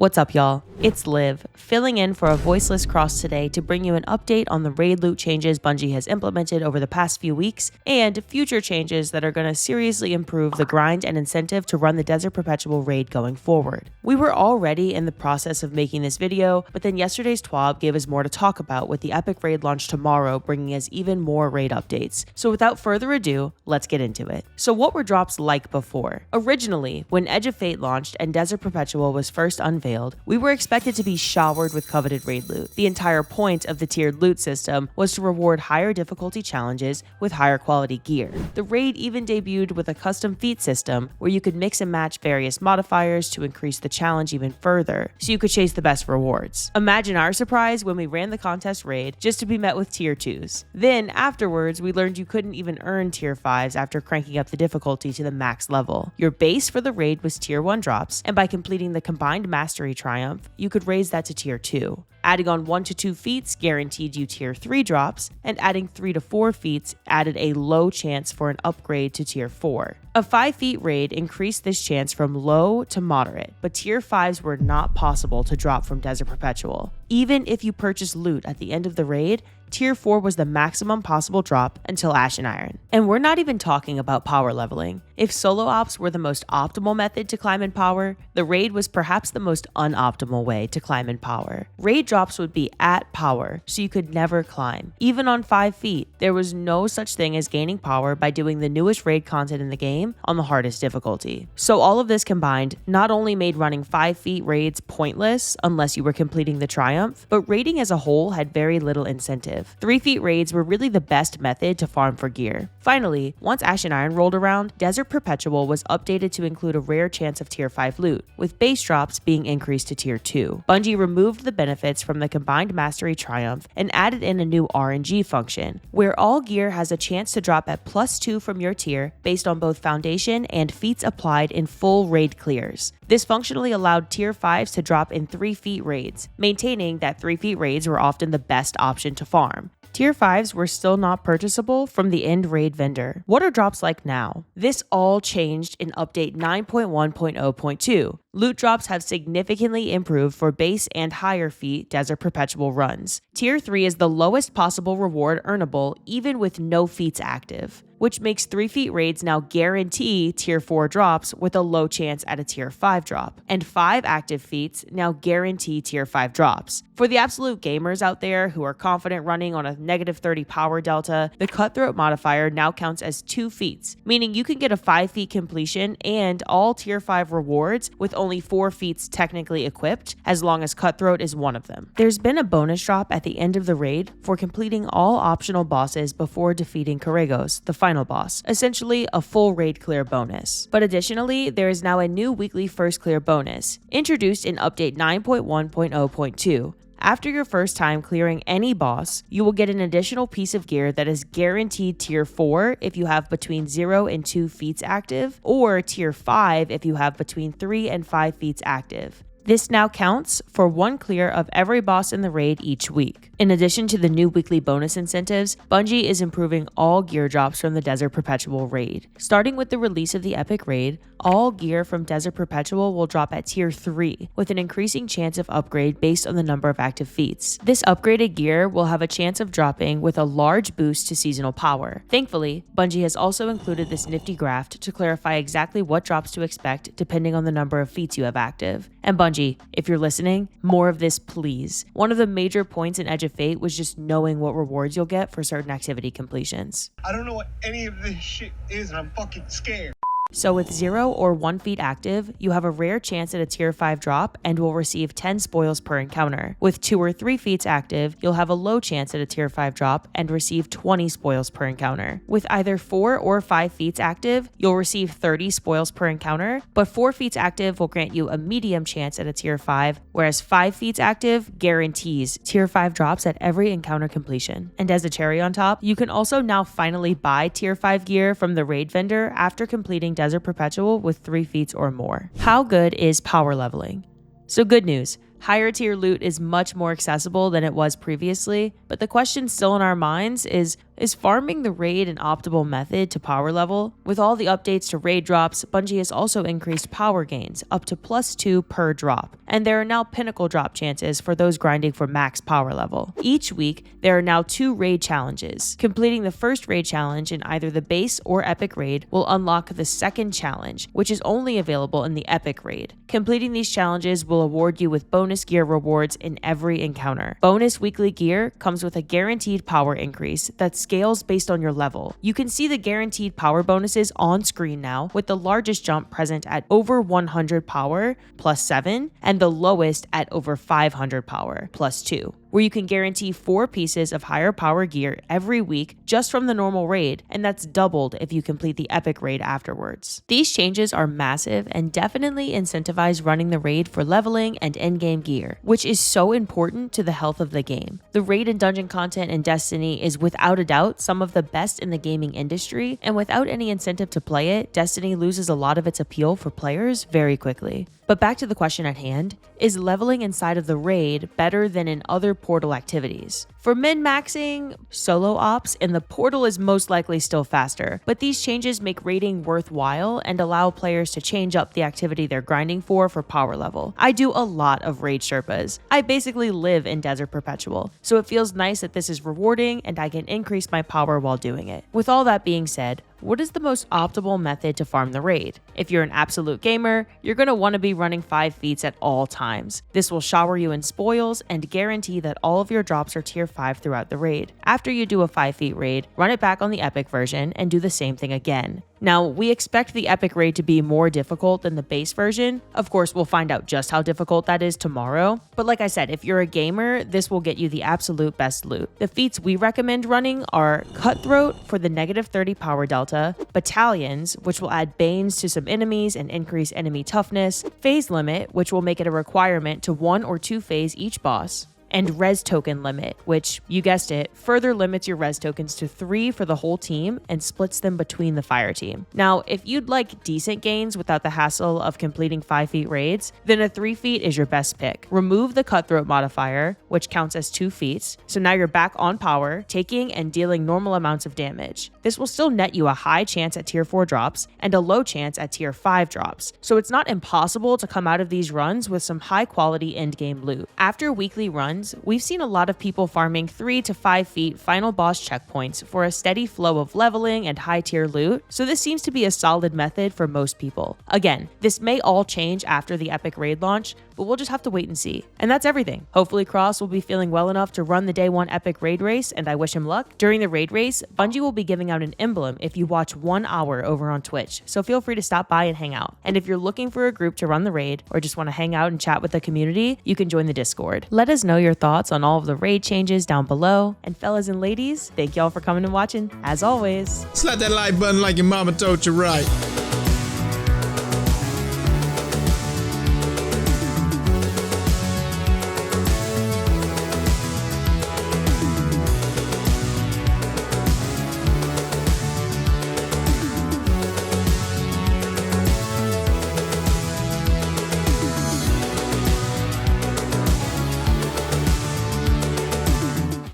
What's up, y'all? It's Liv, filling in for a voiceless Cross today to bring you an update on the raid loot changes Bungie has implemented over the past few weeks and future changes that are going to seriously improve the grind and incentive to run the Desert Perpetual Raid going forward. We were already in the process of making this video, but then yesterday's TWAB gave us more to talk about with the Epic Raid launch tomorrow, bringing us even more raid updates. So without further ado, let's get into it. So what were drops like before? Originally, when Edge of Fate launched and Desert Perpetual was first unveiled, we were expected to be showered with coveted raid loot. The entire point of the tiered loot system was to reward higher difficulty challenges with higher quality gear. The raid even debuted with a custom feat system where you could mix and match various modifiers to increase the challenge even further, so you could chase the best rewards. Imagine our surprise when we ran the contest raid just to be met with tier 2s. Then afterwards, we learned you couldn't even earn tier 5s after cranking up the difficulty to the max level. Your base for the raid was tier 1 drops, and by completing the combined mastery triumph, you could raise that to tier 2. Adding on 1 to 2 feats guaranteed you tier 3 drops, and adding 3 to 4 feats added a low chance for an upgrade to tier 4. A 5 feat raid increased this chance from low to moderate, but tier 5s were not possible to drop from Desert Perpetual. Even if you purchased loot at the end of the raid, tier 4 was the maximum possible drop until Ashen Iron. And we're not even talking about power leveling. If solo ops were the most optimal method to climb in power, the raid was perhaps the most unoptimal way to climb in power. Raid drops would be at power, so you could never climb. Even on 5 feet, there was no such thing as gaining power by doing the newest raid content in the game on the hardest difficulty. So all of this combined not only made running 5 feet raids pointless unless you were completing the triumph, but raiding as a whole had very little incentive. 3 feet raids were really the best method to farm for gear. Finally, once Ashen Iron rolled around, Desert Perpetual was updated to include a rare chance of tier 5 loot, with base drops being increased to tier 2. Bungie removed the benefits from the combined mastery triumph and added in a new RNG function, where all gear has a chance to drop at +2 from your tier based on both foundation and feats applied in full raid clears. This functionally allowed tier 5s to drop in 3 feet raids, maintaining that 3 feet raids were often the best option to farm. Tier 5s were still not purchasable from the end raid vendor. What are drops like now? This all changed in update 9.1.0.2. Loot drops have significantly improved for base and higher feat Desert Perpetual runs. Tier 3 is the lowest possible reward earnable even with no feats active, which makes 3 feet raids now guarantee tier 4 drops with a low chance at a tier 5 drop, and 5 active feats now guarantee tier 5 drops. For the absolute gamers out there who are confident running on a -30 power delta, the Cutthroat modifier now counts as 2 feats, meaning you can get a 5 feat completion and all tier 5 rewards with only 4 feats technically equipped, as long as Cutthroat is one of them. There's been a bonus drop at the end of the raid for completing all optional bosses before defeating Corregos, the final boss, essentially a full raid clear bonus. But additionally, there is now a new weekly first clear bonus, introduced in update 9.1.0.2. After your first time clearing any boss, you will get an additional piece of gear that is guaranteed tier 4 if you have between 0 and 2 feats active, or tier 5 if you have between 3 and 5 feats active. This now counts for 1 clear of every boss in the raid each week. In addition to the new weekly bonus incentives, Bungie is improving all gear drops from the Desert Perpetual Raid. Starting with the release of the Epic Raid, all gear from Desert Perpetual will drop at tier 3, with an increasing chance of upgrade based on the number of active feats. This upgraded gear will have a chance of dropping with a large boost to seasonal power. Thankfully, Bungie has also included this nifty graph to clarify exactly what drops to expect depending on the number of feats you have active. And Bungie, if you're listening, more of this please. One of the major points in Edge of Fate was just knowing what rewards you'll get for certain activity completions. I don't know what any of this shit is and I'm fucking scared. So with 0 or 1 feat active, you have a rare chance at a tier 5 drop and will receive 10 spoils per encounter. With 2 or 3 feats active, you'll have a low chance at a tier 5 drop and receive 20 spoils per encounter. With either 4 or 5 feats active, you'll receive 30 spoils per encounter, but 4 feats active will grant you a medium chance at a tier 5, whereas 5 feats active guarantees tier 5 drops at every encounter completion. And as a cherry on top, you can also now finally buy tier 5 gear from the raid vendor after completing Desert Perpetual with 3 feats or more. How good is power leveling? So good news, higher tier loot is much more accessible than it was previously, but the question still in our minds is, Is farming the raid an optimal method to power level? With all the updates to raid drops, Bungie has also increased power gains up to +2 per drop, and there are now pinnacle drop chances for those grinding for max power level. Each week, there are now 2 raid challenges. Completing the first raid challenge in either the base or epic raid will unlock the second challenge, which is only available in the epic raid. Completing these challenges will award you with bonus gear rewards in every encounter. Bonus weekly gear comes with a guaranteed power increase that scales based on your level. You can see the guaranteed power bonuses on screen now, with the largest jump present at over 100 power +7 and the lowest at over 500 power +2. Where you can guarantee 4 pieces of higher power gear every week just from the normal raid, and that's doubled if you complete the epic raid afterwards. These changes are massive and definitely incentivize running the raid for leveling and endgame gear, which is so important to the health of the game. The raid and dungeon content in Destiny is without a doubt some of the best in the gaming industry, and without any incentive to play it, Destiny loses a lot of its appeal for players very quickly. But back to the question at hand, is leveling inside of the raid better than in other portal activities? For min-maxing solo ops, and the portal is most likely still faster, but these changes make raiding worthwhile and allow players to change up the activity they're grinding for power level. I do a lot of raid Sherpas. I basically live in Desert Perpetual, so it feels nice that this is rewarding and I can increase my power while doing it. With all that being said, what is the most optimal method to farm the raid? If you're an absolute gamer, you're going to want to be running 5 feats at all times. This will shower you in spoils and guarantee that all of your drops are tier 5 throughout the raid. After you do a 5 feat raid, run it back on the epic version and do the same thing again. Now, we expect the epic raid to be more difficult than the base version. Of course, we'll find out just how difficult that is tomorrow. But like I said, if you're a gamer, this will get you the absolute best loot. The feats we recommend running are Cutthroat for the -30 power delta, Battalions, which will add Banes to some enemies and increase enemy toughness, Phase Limit, which will make it a requirement to 1 or 2 phase each boss, and res token limit, which, you guessed it, further limits your res tokens to 3 for the whole team and splits them between the fire team. Now, if you'd like decent gains without the hassle of completing 5 feat raids, then a 3 feat is your best pick. Remove the Cutthroat modifier, which counts as 2 feats, so now you're back on power, taking and dealing normal amounts of damage. This will still net you a high chance at tier 4 drops and a low chance at tier 5 drops, so it's not impossible to come out of these runs with some high quality endgame loot. After weekly runs, we've seen a lot of people farming 3 to 5 feat final boss checkpoints for a steady flow of leveling and high tier loot, so this seems to be a solid method for most people. Again, this may all change after the epic raid launch, but we'll just have to wait and see. And that's everything. Hopefully Cross will be feeling well enough to run the day 1 epic raid race, and I wish him luck. During the raid race, Bungie will be giving out an emblem if you watch 1 hour over on Twitch, so feel free to stop by and hang out. And if you're looking for a group to run the raid, or just want to hang out and chat with the community, you can join the Discord. Let us know your thoughts on all of the raid changes down below. And fellas and ladies, thank y'all for coming and watching, as always. Slap that like button like your mama told you right.